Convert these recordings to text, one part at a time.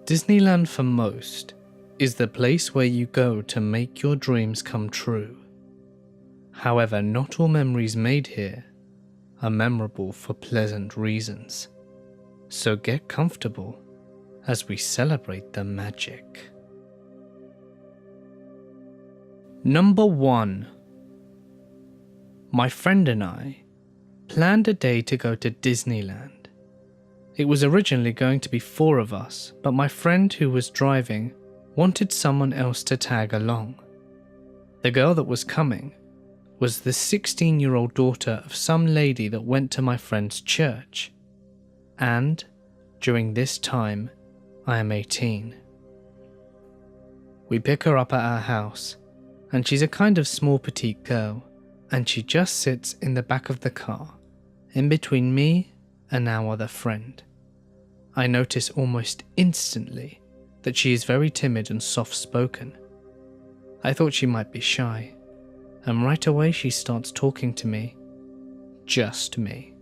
Disneyland for most is the place where you go to make your dreams come true. However, not all memories made here are memorable for pleasant reasons. So get comfortable as we celebrate the magic. Number 1. My friend and I planned a day to go to Disneyland. It was originally going to be 4 of us, but my friend who was driving wanted someone else to tag along. The girl that was coming was the 16-year-old daughter of some lady that went to my friend's church. And during this time, I am 18. We pick her up at our house, and she's a kind of small petite girl, and she just sits in the back of the car, in between me and our other friend. I notice almost instantly that she is very timid and soft-spoken. I thought she might be shy, and right away she starts talking to me. Just me.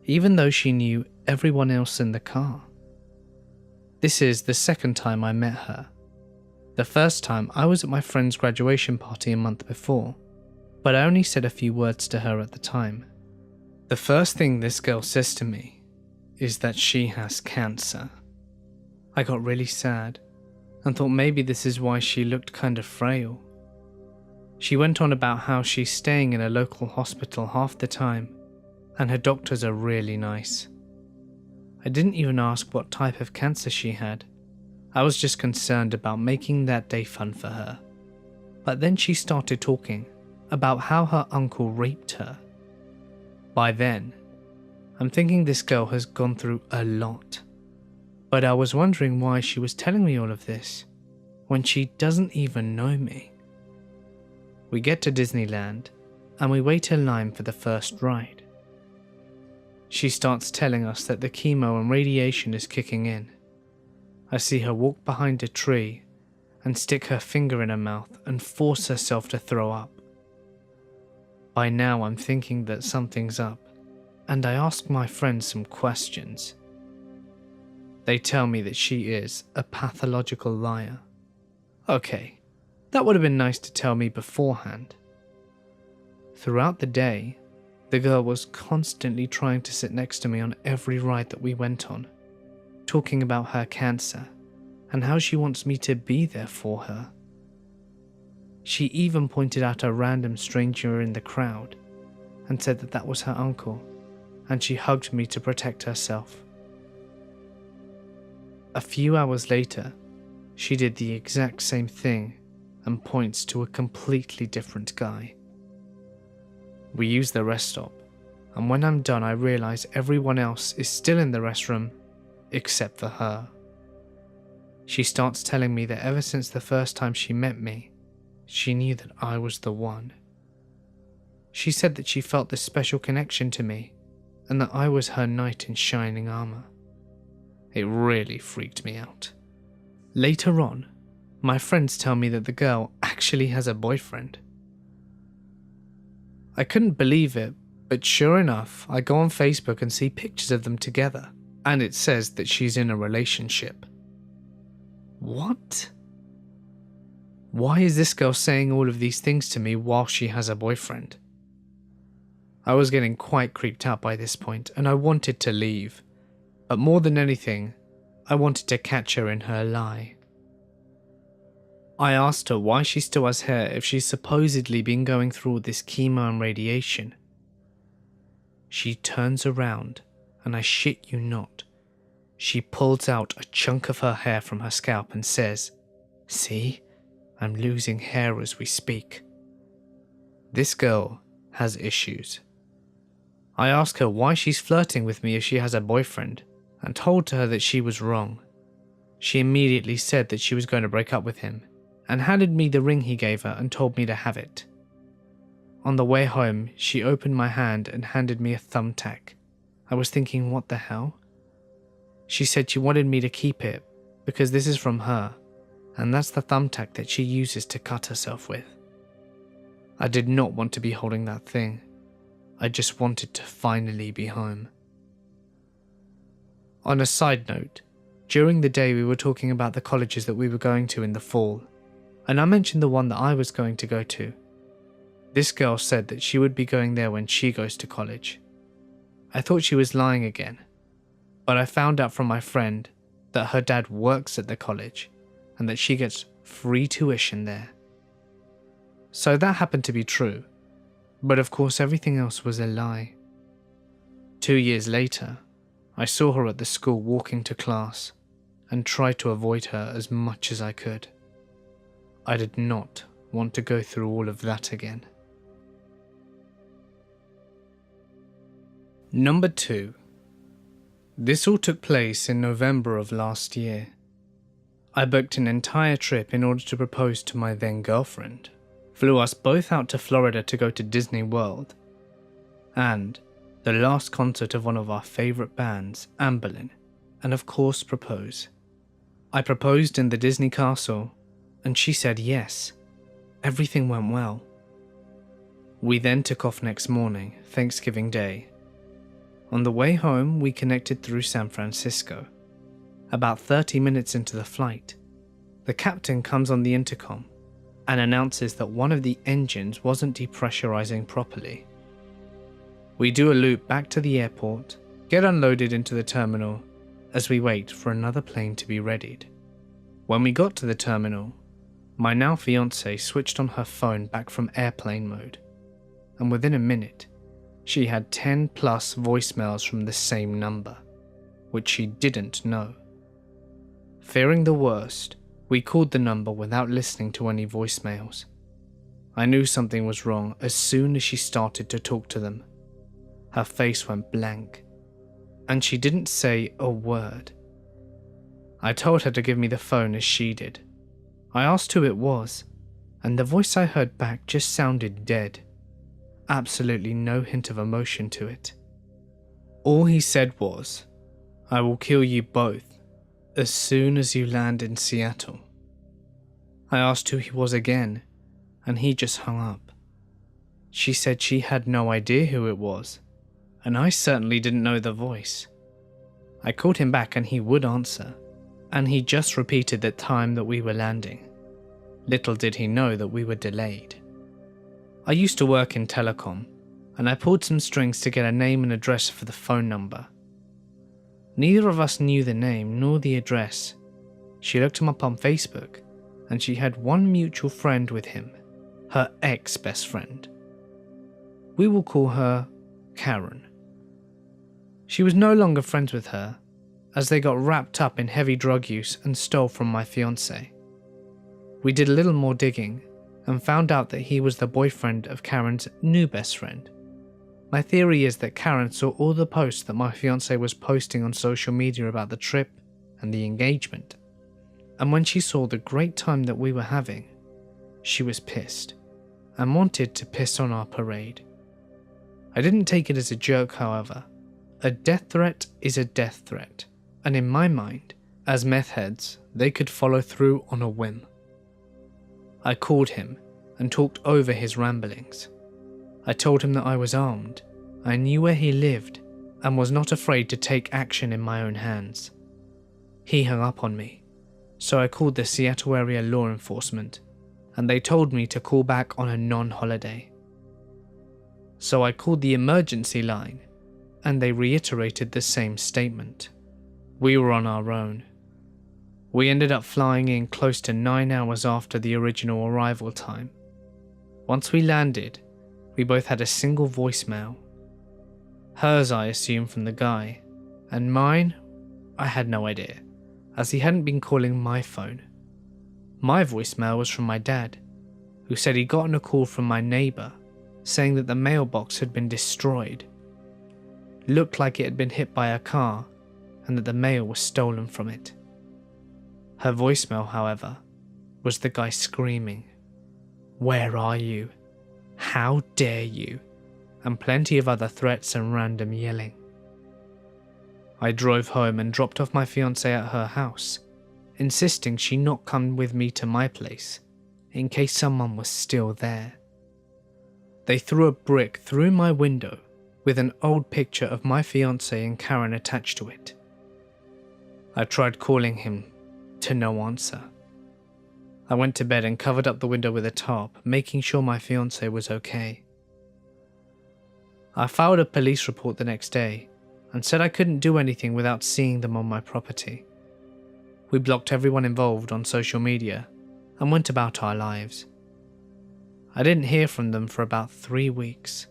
Even though she knew everyone else in the car. This is the second time I met her. The first time I was at my friend's graduation party a month before, but I only said a few words to her at the time. The first thing this girl says to me is that she has cancer. I got really sad and thought maybe this is why she looked kind of frail. She went on about how she's staying in a local hospital half the time and her doctors are really nice. I didn't even ask what type of cancer she had. I was just concerned about making that day fun for her. But then she started talking about how her uncle raped her. By then, I'm thinking this girl has gone through a lot. But I was wondering why she was telling me all of this when she doesn't even know me. We get to Disneyland and we wait in line for the first ride. She starts telling us that the chemo and radiation is kicking in. I see her walk behind a tree and stick her finger in her mouth and force herself to throw up. By now I'm thinking that something's up, and I ask my friends some questions. They tell me that she is a pathological liar. Okay, that would have been nice to tell me beforehand. Throughout the day, the girl was constantly trying to sit next to me on every ride that we went on, talking about her cancer and how she wants me to be there for her. She even pointed out a random stranger in the crowd and said that that was her uncle, and she hugged me to protect herself. A few hours later, she did the exact same thing and points to a completely different guy. We use the rest stop, and when I'm done I realize everyone else is still in the restroom except for her. She starts telling me that ever since the first time she met me, she knew that I was the one. She said that she felt this special connection to me and that I was her knight in shining armor. It really freaked me out. Later on, my friends tell me that the girl actually has a boyfriend. I couldn't believe it, but sure enough, I go on Facebook and see pictures of them together, and it says that she's in a relationship. What? Why is this girl saying all of these things to me while she has a boyfriend? I was getting quite creeped out by this point, and I wanted to leave. But more than anything, I wanted to catch her in her lie. I asked her why she still has hair if she's supposedly been going through all this chemo and radiation. She turns around, and I shit you not, she pulls out a chunk of her hair from her scalp and says, "See, I'm losing hair as we speak." This girl has issues. I ask her why she's flirting with me if she has a boyfriend, and told her that she was wrong. She immediately said that she was going to break up with him, and handed me the ring he gave her and told me to have it. On the way home, she opened my hand and handed me a thumbtack. I was thinking, what the hell? She said she wanted me to keep it because this is from her, and that's the thumbtack that she uses to cut herself with. I did not want to be holding that thing. I just wanted to finally be home. On a side note, During the day we were talking about the colleges that we were going to in the fall, and I mentioned the one that I was going to go to. This girl said that she would be going there when she goes to college. I thought she was lying again, but I found out from my friend that her dad works at the college and that she gets free tuition there. So that happened to be true, but of course everything else was a lie. 2 years later, I saw her at the school walking to class and tried to avoid her as much as I could. I did not want to go through all of that again. Number 2. This all took place in November of last year. I booked an entire trip in order to propose to my then girlfriend, flew us both out to Florida to go to Disney World, and the last concert of one of our favourite bands, Amberlin, and of course propose. I proposed in the Disney castle, and she said yes. Everything went well. We then took off next morning, Thanksgiving Day. On the way home, we connected through San Francisco. About 30 minutes into the flight, the captain comes on the intercom and announces that one of the engines wasn't depressurizing properly. We do a loop back to the airport, get unloaded into the terminal as we wait for another plane to be readied. When we got to the terminal, my now fiancée switched on her phone back from airplane mode, and within a minute, she had 10 plus voicemails from the same number, which she didn't know. Fearing the worst, we called the number without listening to any voicemails. I knew something was wrong as soon as she started to talk to them. Her face went blank, and she didn't say a word. I told her to give me the phone as she did. I asked who it was, and the voice I heard back just sounded dead. Absolutely no hint of emotion to it. All he said was, "I will kill you both as soon as you land in Seattle." I asked who he was again, and he just hung up. She said she had no idea who it was, and I certainly didn't know the voice. I called him back and he would answer, and he just repeated the time that we were landing. Little did he know that we were delayed. I used to work in telecom, and I pulled some strings to get a name and address for the phone number. Neither of us knew the name nor the address. She looked him up on Facebook, and she had one mutual friend with him, her ex-best friend. We will call her Karen. She was no longer friends with her, as they got wrapped up in heavy drug use and stole from my fiancé. We did a little more digging, and found out that he was the boyfriend of Karen's new best friend. My theory is that Karen saw all the posts that my fiancé was posting on social media about the trip and the engagement, and when she saw the great time that we were having, she was pissed, and wanted to piss on our parade. I didn't take it as a joke, however. A death threat is a death threat, and in my mind, as meth heads, they could follow through on a whim. I called him and talked over his ramblings. I told him that I was armed, I knew where he lived, and was not afraid to take action in my own hands. He hung up on me, so I called the Seattle area law enforcement, and they told me to call back on a non-holiday. So I called the emergency line, and they reiterated the same statement. We were on our own. We ended up flying in close to 9 hours after the original arrival time. Once we landed, we both had a single voicemail. Hers I assumed from the guy, and mine, I had no idea, as he hadn't been calling my phone. My voicemail was from my dad, who said he'd gotten a call from my neighbour, saying that the mailbox had been destroyed. Looked like it had been hit by a car, and that the mail was stolen from it. Her voicemail, however, was the guy screaming, "Where are you? How dare you?" and plenty of other threats and random yelling. I drove home and dropped off my fiancée at her house, insisting she not come with me to my place, in case someone was still there. They threw a brick through my window with an old picture of my fiancée and Karen attached to it. I tried calling him, to no answer. I went to bed and covered up the window with a tarp, making sure my fiancé was okay. I filed a police report the next day and said I couldn't do anything without seeing them on my property. We blocked everyone involved on social media and went about our lives. I didn't hear from them for about 3 weeks,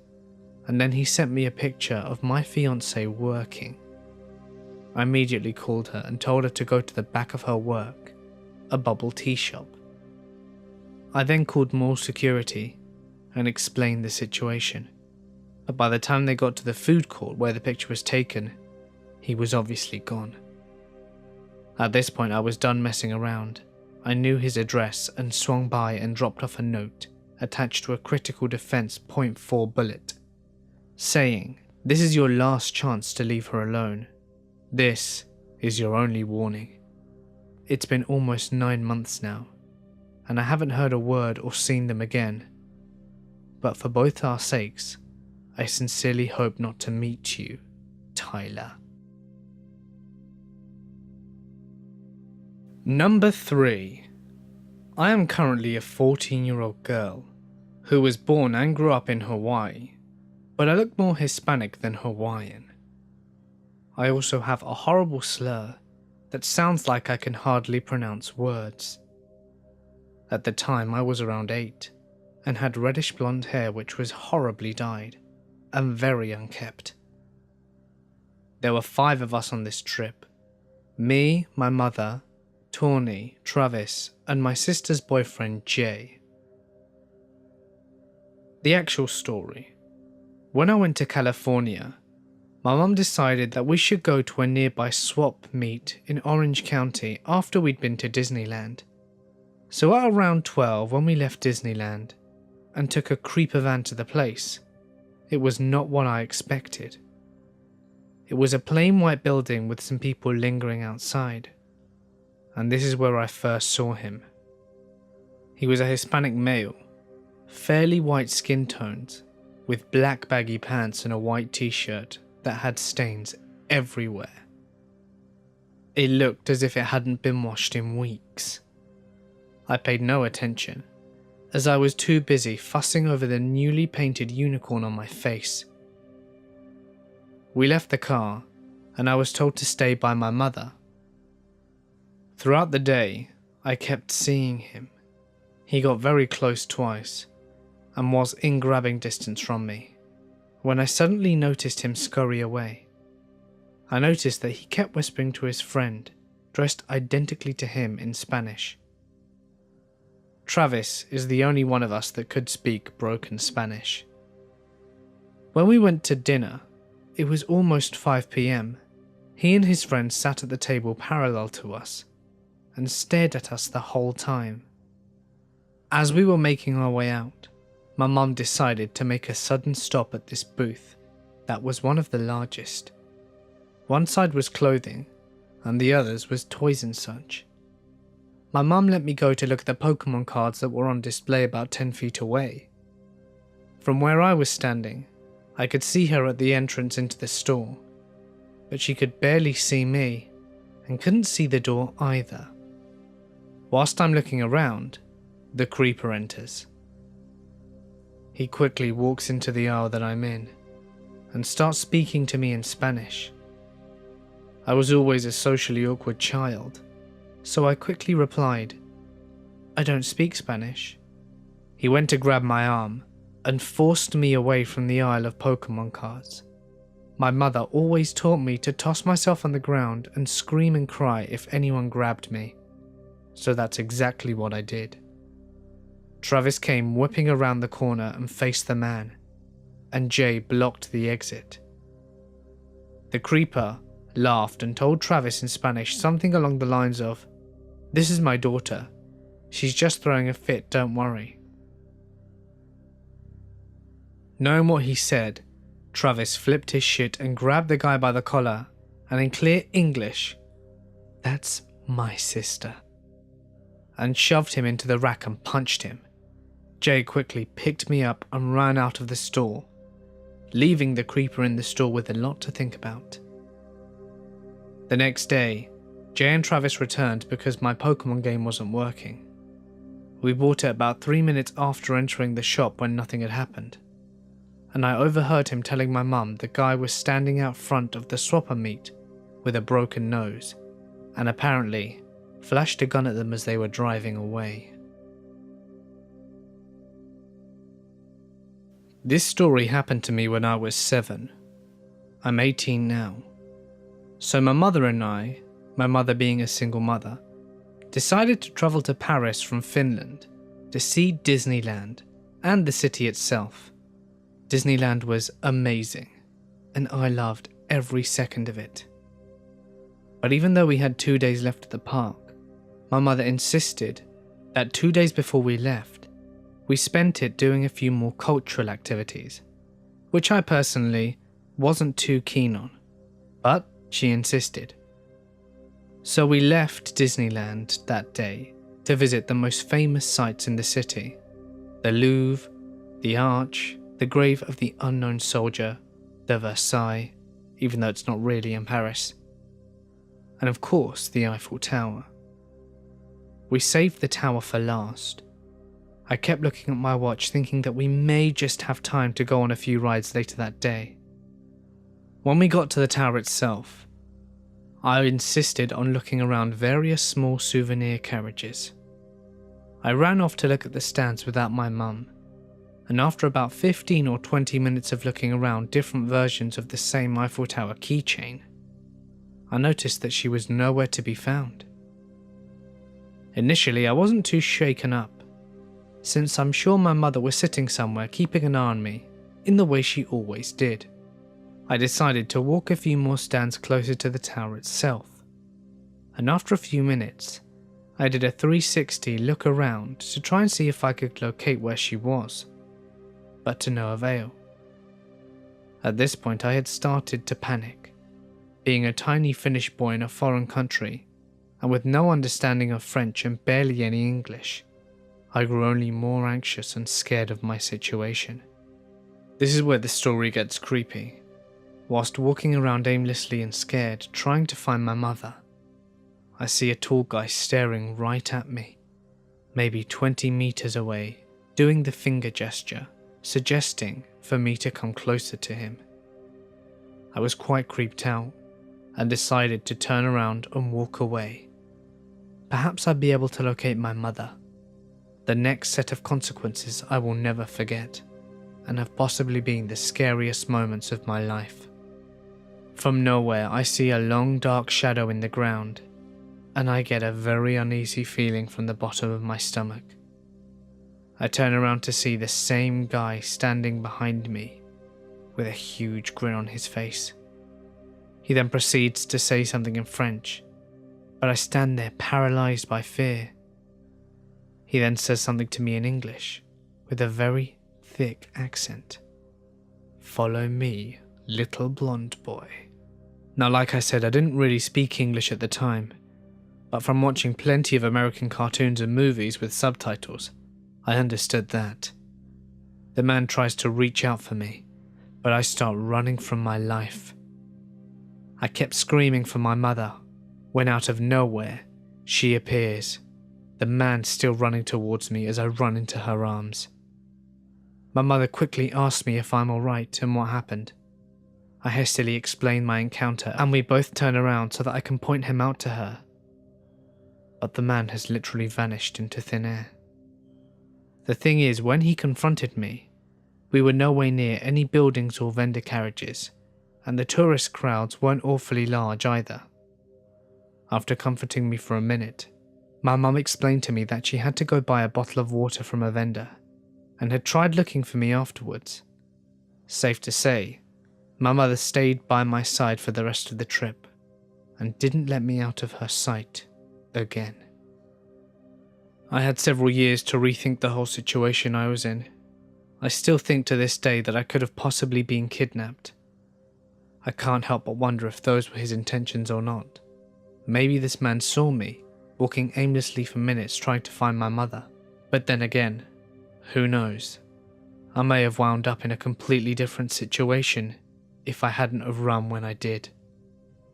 and then he sent me a picture of my fiancée working. I immediately called her and told her to go to the back of her work, a bubble tea shop. I then called mall security and explained the situation, but by the time they got to the food court where the picture was taken, he was obviously gone. At this point I was done messing around. I knew his address and swung by and dropped off a note attached to a critical defense .4 bullet, saying, "This is your last chance to leave her alone. This is your only warning." It's been almost 9 months now, and I haven't heard a word or seen them again. But for both our sakes, I sincerely hope not to meet you, Tyler. Number 3. I am currently a 14-year-old girl who was born and grew up in Hawaii, but I look more Hispanic than Hawaiian. I also have a horrible slur that sounds like I can hardly pronounce words. At the time I was around 8 and had reddish blonde hair which was horribly dyed and very unkempt. There were 5 of us on this trip. Me, my mother, Tawny, Travis, and my sister's boyfriend Jay. The actual story. When I went to California, my mum decided that we should go to a nearby swap meet in Orange County after we'd been to Disneyland. So at around 12 when we left Disneyland and took a creeper van to the place, it was not what I expected. It was a plain white building with some people lingering outside. And this is where I first saw him. He was a Hispanic male, fairly white skin tones, with black baggy pants and a white t-shirt that had stains everywhere. It looked as if it hadn't been washed in weeks. I paid no attention, as I was too busy fussing over the newly painted unicorn on my face. We left the car, and I was told to stay by my mother. Throughout the day, I kept seeing him. He got very close twice, and was in grabbing distance from me, when I suddenly noticed him scurry away. I noticed that he kept whispering to his friend, dressed identically to him in Spanish. Travis is the only one of us that could speak broken Spanish. When we went to dinner, it was almost 5 p.m. He and his friend sat at the table parallel to us, and stared at us the whole time. As we were making our way out, my mum decided to make a sudden stop at this booth that was one of the largest. One side was clothing, and the others was toys and such. My mum let me go to look at the Pokemon cards that were on display about 10 feet away. From where I was standing, I could see her at the entrance into the store, but she could barely see me, and couldn't see the door either. Whilst I'm looking around, the creeper enters. He quickly walks into the aisle that I'm in, and starts speaking to me in Spanish. I was always a socially awkward child, so I quickly replied, "I don't speak Spanish." He went to grab my arm, and forced me away from the aisle of Pokemon cards. My mother always taught me to toss myself on the ground and scream and cry if anyone grabbed me, so that's exactly what I did. Travis came whipping around the corner and faced the man, and Jay blocked the exit. The creeper laughed and told Travis in Spanish something along the lines of, "This is my daughter. She's just throwing a fit, don't worry." Knowing what he said, Travis flipped his shit and grabbed the guy by the collar, and in clear English, "That's my sister," and shoved him into the rack and punched him. Jay quickly picked me up and ran out of the store, leaving the creeper in the store with a lot to think about. The next day, Jay and Travis returned because my Pokemon game wasn't working. We bought it about 3 minutes after entering the shop when nothing had happened, and I overheard him telling my mum the guy was standing out front of the swapper meet with a broken nose, and apparently flashed a gun at them as they were driving away. This story happened to me when I was 7. I'm 18 now. So my mother and I, my mother being a single mother, decided to travel to Paris from Finland to see Disneyland and the city itself. Disneyland was amazing, and I loved every second of it. But even though we had 2 days left at the park, my mother insisted that 2 days before we left, we spent it doing a few more cultural activities, which I personally wasn't too keen on, but she insisted. So we left Disneyland that day to visit the most famous sites in the city: the Louvre, the Arch, the grave of the unknown soldier, the Versailles, even though it's not really in Paris, and of course the Eiffel Tower. We saved the tower for last. I kept looking at my watch thinking that we may just have time to go on a few rides later that day. When we got to the tower itself, I insisted on looking around various small souvenir carriages. I ran off to look at the stands without my mum, and after about 15 or 20 minutes of looking around different versions of the same Eiffel Tower keychain, I noticed that she was nowhere to be found. Initially, I wasn't too shaken up, since I'm sure my mother was sitting somewhere keeping an eye on me in the way she always did. I decided to walk a few more stands closer to the tower itself, and after a few minutes, I did a 360 look around to try and see if I could locate where she was, but to no avail. At this point I had started to panic. Being a tiny Finnish boy in a foreign country, and with no understanding of French and barely any English, I grew only more anxious and scared of my situation. This is where the story gets creepy. Whilst walking around aimlessly and scared, trying to find my mother, I see a tall guy staring right at me, maybe 20 meters away, doing the finger gesture, suggesting for me to come closer to him. I was quite creeped out and decided to turn around and walk away. Perhaps I'd be able to locate my mother. The next set of consequences I will never forget, and have possibly been the scariest moments of my life. From nowhere, I see a long dark shadow in the ground, and I get a very uneasy feeling from the bottom of my stomach. I turn around to see the same guy standing behind me, with a huge grin on his face. He then proceeds to say something in French, but I stand there paralyzed by fear. He then says something to me in English, with a very thick accent. "Follow me, little blonde boy." Now, like I said, I didn't really speak English at the time, but from watching plenty of American cartoons and movies with subtitles, I understood that. The man tries to reach out for me, but I start running from my life. I kept screaming for my mother, when out of nowhere, she appears, the man still running towards me as I run into her arms. My mother quickly asks me if I'm alright and what happened. I hastily explain my encounter and we both turn around so that I can point him out to her. But the man has literally vanished into thin air. The thing is, when he confronted me, we were nowhere near any buildings or vendor carriages, and the tourist crowds weren't awfully large either. After comforting me for a minute, my mum explained to me that she had to go buy a bottle of water from a vendor, and had tried looking for me afterwards. Safe to say, my mother stayed by my side for the rest of the trip, and didn't let me out of her sight again. I had several years to rethink the whole situation I was in. I still think to this day that I could have possibly been kidnapped. I can't help but wonder if those were his intentions or not. Maybe this man saw me, walking aimlessly for minutes trying to find my mother. But then again, who knows? I may have wound up in a completely different situation if I hadn't have run when I did.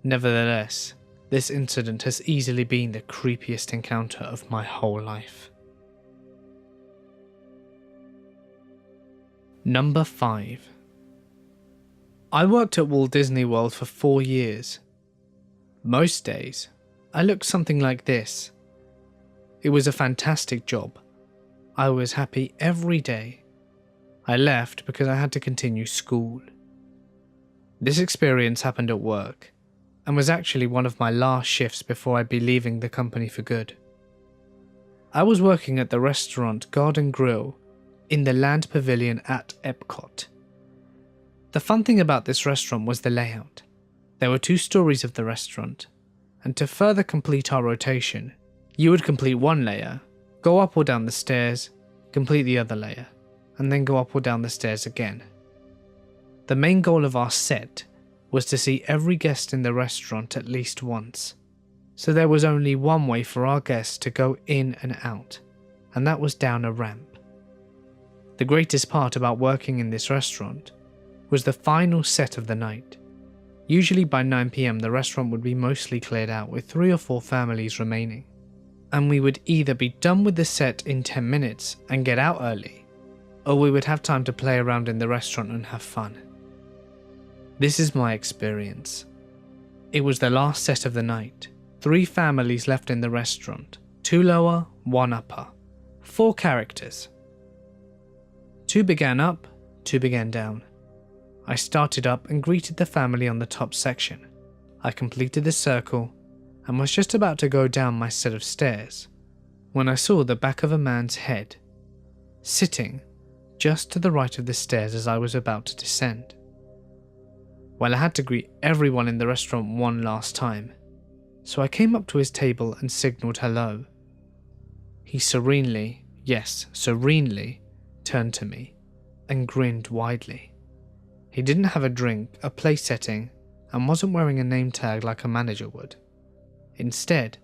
Nevertheless, This incident has easily been the creepiest encounter of my whole life. Number 5. I worked at Walt Disney World for 4 years. Most days, I looked something like this. It was a fantastic job. I was happy every day. I left because I had to continue school. This experience happened at work, and was actually one of my last shifts before I'd be leaving the company for good. I was working at the restaurant Garden Grill in the Land Pavilion at Epcot. The fun thing about this restaurant was the layout. There were 2 stories of the restaurant, and to further complete our rotation, you would complete one layer, go up or down the stairs, complete the other layer, and then go up or down the stairs again. The main goal of our set was to see every guest in the restaurant at least once, so there was only one way for our guests to go in and out, and that was down a ramp. The greatest part about working in this restaurant was the final set of the night. Usually by 9 PM the restaurant would be mostly cleared out with 3 or 4 families remaining, and we would either be done with the set in 10 minutes and get out early, or we would have time to play around in the restaurant and have fun. This is my experience. It was the last set of the night. 3 families left in the restaurant, 2 lower, 1 upper, 4 characters. 2 began up, 2 began down. I started up and greeted the family on the top section. I completed the circle and was just about to go down my set of stairs when I saw the back of a man's head, sitting just to the right of the stairs as I was about to descend. Well, I had to greet everyone in the restaurant one last time, so I came up to his table and signalled hello. He serenely, yes, serenely, turned to me and grinned widely. He didn't have a drink, a place setting, and wasn't wearing a name tag like a manager would. Instead,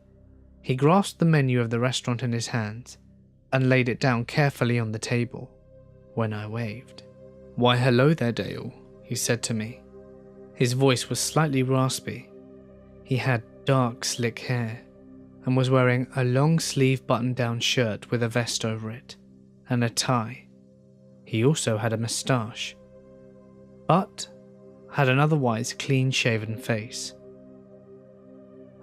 he grasped the menu of the restaurant in his hands and laid it down carefully on the table when I waved. "Why, hello there, Dale," he said to me. His voice was slightly raspy. He had dark, slick hair and was wearing a long-sleeve button-down shirt with a vest over it and a tie. He also had a moustache, but had an otherwise clean-shaven face.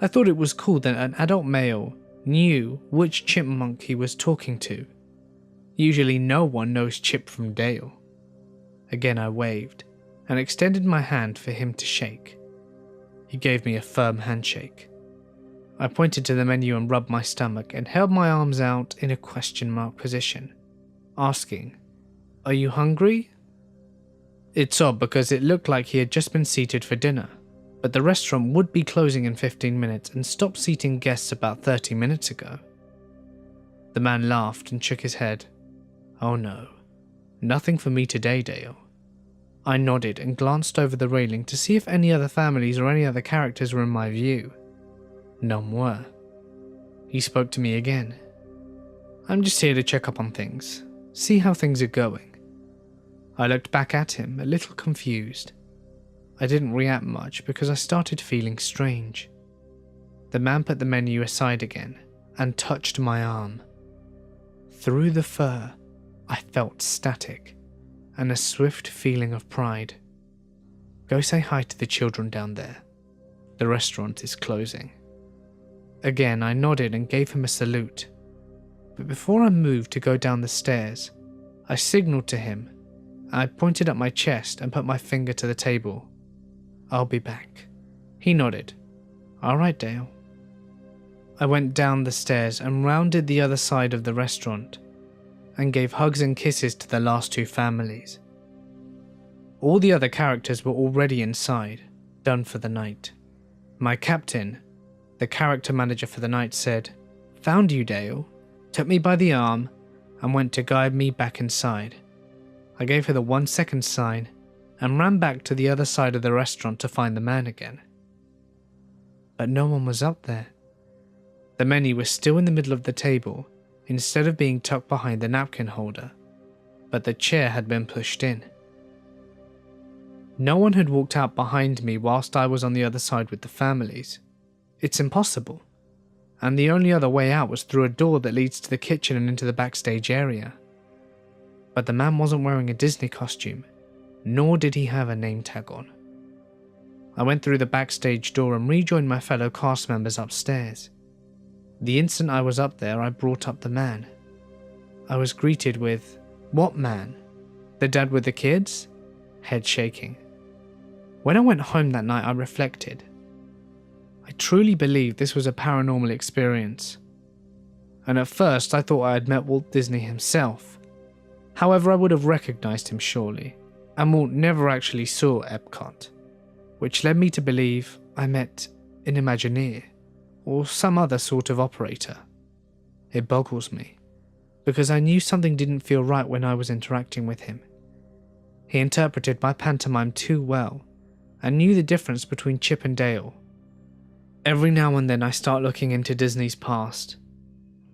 I thought it was cool that an adult male knew which chipmunk he was talking to. Usually no one knows Chip from Dale. Again I waved and extended my hand for him to shake. He gave me a firm handshake. I pointed to the menu and rubbed my stomach and held my arms out in a question mark position, asking, "Are you hungry?" It's odd because it looked like he had just been seated for dinner, but the restaurant would be closing in 15 minutes and stopped seating guests about 30 minutes ago. The man laughed and shook his head. "Oh no, nothing for me today, Dale." I nodded and glanced over the railing to see if any other families or any other characters were in my view. None were. He spoke to me again. "I'm just here to check up on things, see how things are going." I looked back at him, a little confused. I didn't react much because I started feeling strange. The man put the menu aside again and touched my arm. Through the fur, I felt static and a swift feeling of pride. "Go say hi to the children down there. The restaurant is closing." Again, I nodded and gave him a salute. But before I moved to go down the stairs, I signalled to him. I pointed at my chest and put my finger to the table. "I'll be back." He nodded. "All right, Dale." I went down the stairs and rounded the other side of the restaurant and gave hugs and kisses to the last 2 families. All the other characters were already inside, done for the night. My captain, the character manager for the night, said, "Found you, Dale," took me by the arm and went to guide me back inside. I gave her the 1-second sign and ran back to the other side of the restaurant to find the man again. But no one was up there. The menu was still in the middle of the table instead of being tucked behind the napkin holder, but the chair had been pushed in. No one had walked out behind me whilst I was on the other side with the families. It's impossible. And the only other way out was through a door that leads to the kitchen and into the backstage area. But the man wasn't wearing a Disney costume, nor did he have a name tag on. I went through the backstage door and rejoined my fellow cast members upstairs. The instant I was up there, I brought up the man. I was greeted with, "What man? The dad with the kids?" Head shaking. When I went home that night, I reflected. I truly believed this was a paranormal experience. And at first, I thought I had met Walt Disney himself. However, I would have recognized him surely, and Walt never actually saw Epcot, which led me to believe I met an Imagineer, or some other sort of operator. It boggles me, because I knew something didn't feel right when I was interacting with him. He interpreted my pantomime too well, and knew the difference between Chip and Dale. Every now and then I start looking into Disney's past,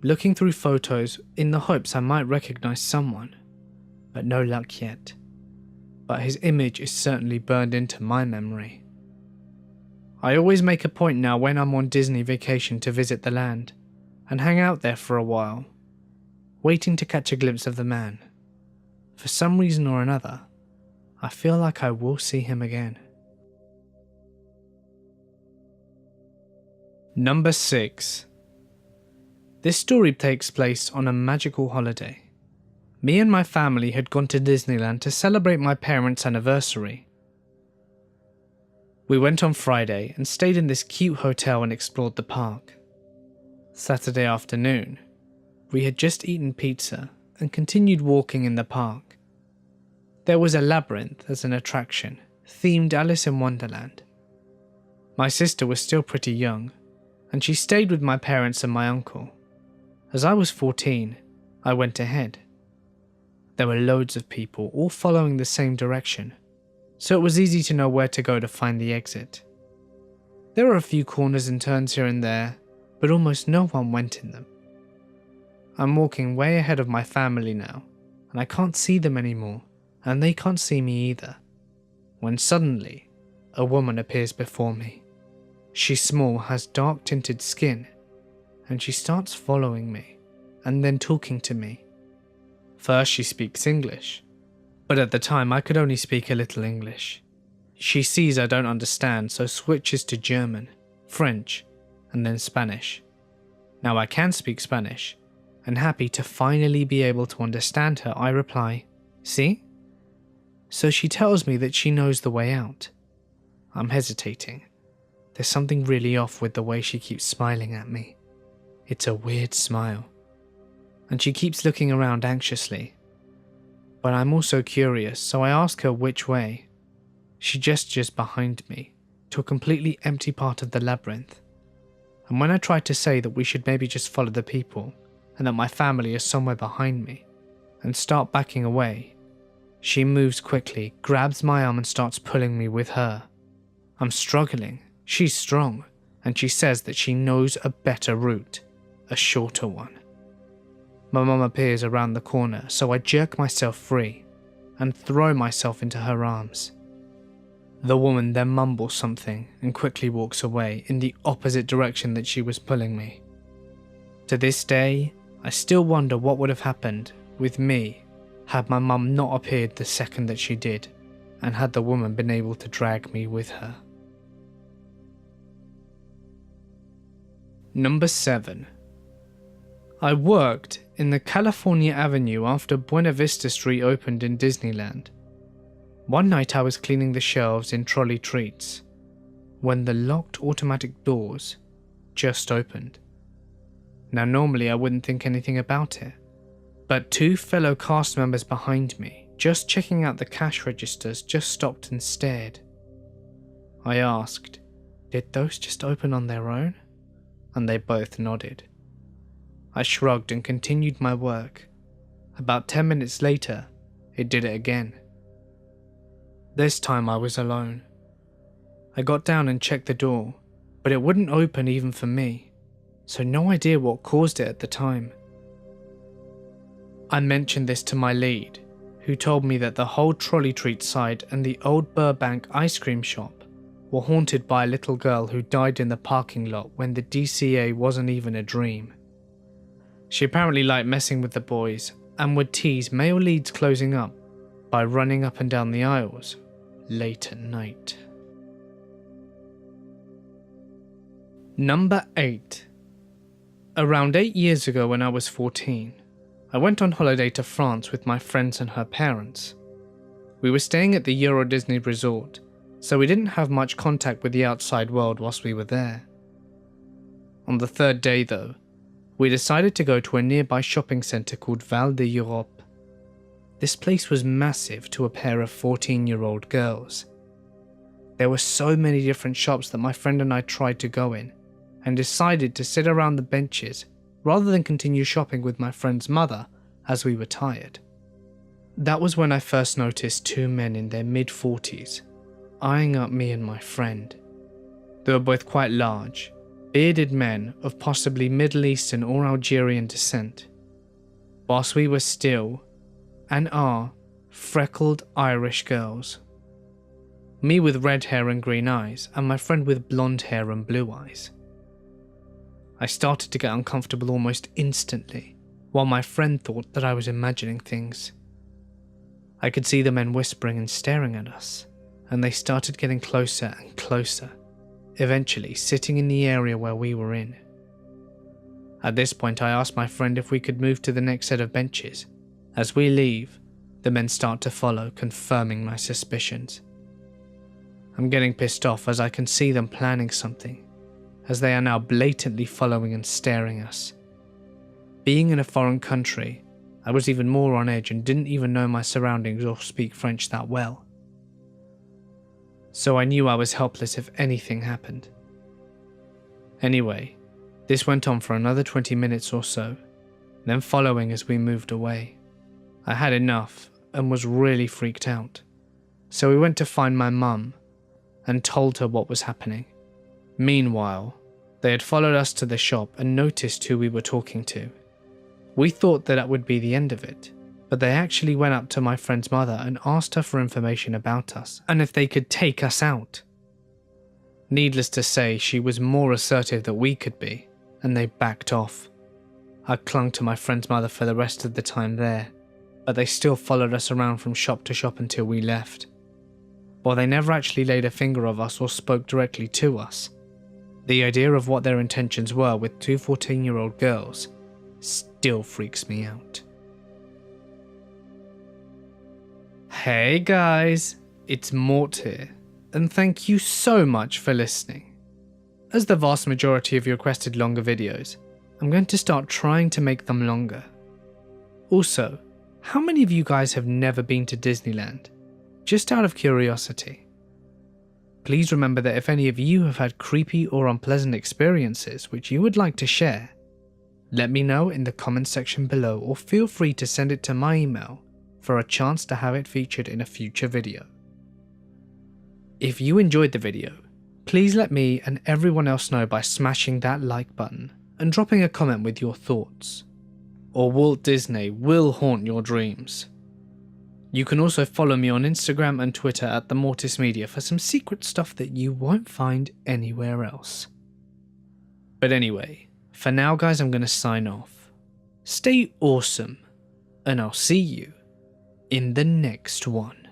looking through photos in the hopes I might recognize someone, but no luck yet. But his image is certainly burned into my memory. I always make a point now when I'm on Disney vacation to visit the land, and hang out there for a while, waiting to catch a glimpse of the man. For some reason or another, I feel like I will see him again. Number 6. This story takes place on a magical holiday. Me and my family had gone to Disneyland to celebrate my parents' anniversary. We went on Friday and stayed in this cute hotel and explored the park. Saturday afternoon, we had just eaten pizza and continued walking in the park. There was a labyrinth as an attraction, themed Alice in Wonderland. My sister was still pretty young, and she stayed with my parents and my uncle. As I was 14, I went ahead. There were loads of people, all following the same direction, so it was easy to know where to go to find the exit. There were a few corners and turns here and there, but almost no one went in them. I'm walking way ahead of my family now, and I can't see them anymore, and they can't see me either, when suddenly, a woman appears before me. She's small, has dark tinted skin, and she starts following me, and then talking to me. First she speaks English, but at the time I could only speak a little English. She sees I don't understand, so switches to German, French, and then Spanish. Now I can speak Spanish, and happy to finally be able to understand her, I reply, "See?" So she tells me that she knows the way out. I'm hesitating. There's something really off with the way she keeps smiling at me. It's a weird smile. And she keeps looking around anxiously. But I'm also curious, so I ask her which way. She gestures behind me, to a completely empty part of the labyrinth. And when I try to say that we should maybe just follow the people, and that my family is somewhere behind me, and start backing away, she moves quickly, grabs my arm and starts pulling me with her. I'm struggling. She's strong, and she says that she knows a better route, a shorter one. My mum appears around the corner, so I jerk myself free and throw myself into her arms. The woman then mumbles something and quickly walks away in the opposite direction that she was pulling me. To this day, I still wonder what would have happened with me had my mum not appeared the second that she did, and had the woman been able to drag me with her. Number 7. I worked in the California Avenue after Buena Vista Street opened in Disneyland. One night I was cleaning the shelves in Trolley Treats when the locked automatic doors just opened. Now normally I wouldn't think anything about it, but 2 fellow cast members behind me, just checking out the cash registers, just stopped and stared. I asked, "Did those just open on their own?" And they both nodded. I shrugged and continued my work. About 10 minutes later, it did it again. This time I was alone. I got down and checked the door, but it wouldn't open even for me, so no idea what caused it at the time. I mentioned this to my lead, who told me that the whole Trolley Treat side and the old Burbank ice cream shop were haunted by a little girl who died in the parking lot when the DCA wasn't even a dream. She apparently liked messing with the boys and would tease male leads closing up by running up and down the aisles late at night. Number 8. Around 8 years ago when I was 14, I went on holiday to France with my friends and her parents. We were staying at the Euro Disney resort, so we didn't have much contact with the outside world whilst we were there. On the third day though, we decided to go to a nearby shopping centre called Val d'Europe. This place was massive to a pair of 14-year-old girls. There were so many different shops that my friend and I tried to go in, and decided to sit around the benches rather than continue shopping with my friend's mother as we were tired. That was when I first noticed two men in their mid-40s eyeing up me and my friend. They were both quite large, bearded men of possibly Middle Eastern or Algerian descent, whilst we were still, and are, freckled Irish girls. Me with red hair and green eyes, and my friend with blonde hair and blue eyes. I started to get uncomfortable almost instantly, while my friend thought that I was imagining things. I could see the men whispering and staring at us, and they started getting closer and closer, eventually sitting in the area where we were in. At this point I asked my friend if we could move to the next set of benches. As we leave, the men start to follow, confirming my suspicions. I'm getting pissed off as I can see them planning something, as they are now blatantly following and staring us. Being in a foreign country, I was even more on edge and didn't even know my surroundings or speak French that well. So I knew I was helpless if anything happened. Anyway, this went on for another 20 minutes or so, then following as we moved away. I had enough and was really freaked out, so we went to find my mum and told her what was happening. Meanwhile, they had followed us to the shop and noticed who we were talking to. We thought that would be the end of it, but they actually went up to my friend's mother and asked her for information about us and if they could take us out. Needless to say, she was more assertive than we could be, and they backed off. I clung to my friend's mother for the rest of the time there, but they still followed us around from shop to shop until we left. While they never actually laid a finger of us or spoke directly to us, the idea of what their intentions were with two 14-year-old girls still freaks me out. Hey guys, it's Mort here, and thank you so much for listening. As the vast majority of you requested longer videos, I'm going to start trying to make them longer. Also, how many of you guys have never been to Disneyland? Just out of curiosity. Please remember that if any of you have had creepy or unpleasant experiences which you would like to share, let me know in the comment section below, or feel free to send it to my email for a chance to have it featured in a future video. If you enjoyed the video, please let me and everyone else know by smashing that like button and dropping a comment with your thoughts. Or Walt Disney will haunt your dreams. You can also follow me on Instagram and Twitter at The Mortis Media for some secret stuff that you won't find anywhere else. But anyway, for now guys, I'm going to sign off. Stay awesome, and I'll see you in the next one.